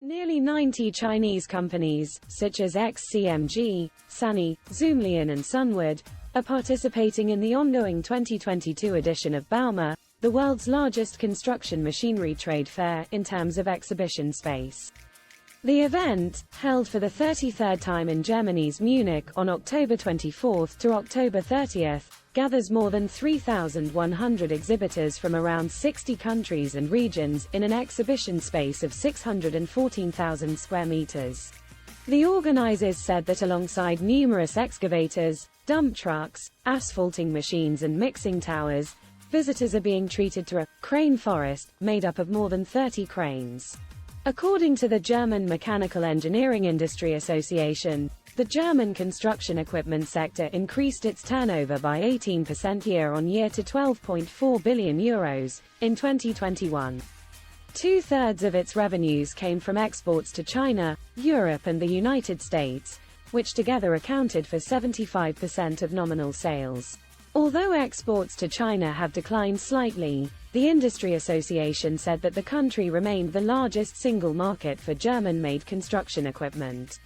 Nearly 90 Chinese companies, such as XCMG, Sany, Zoomlion and Sunwood, are participating in the ongoing 2022 edition of Bauma, the world's largest construction machinery trade fair in terms of exhibition space. The event, held for the 33rd time in Germany's Munich on October 24 to October 30, gathers more than 3,100 exhibitors from around 60 countries and regions in an exhibition space of 614,000 square meters. The organizers said that alongside numerous excavators, dump trucks, asphalting machines and mixing towers, visitors are being treated to a crane forest made up of more than 30 cranes. According to the German Mechanical Engineering Industry Association, the German construction equipment sector increased its turnover by 18% year-on-year to €12.4 billion in 2021. Two-thirds of its revenues came from exports to China, Europe and the United States, which together accounted for 75% of nominal sales. Although exports to China have declined slightly, the industry association said that the country remained the largest single market for German-made construction equipment.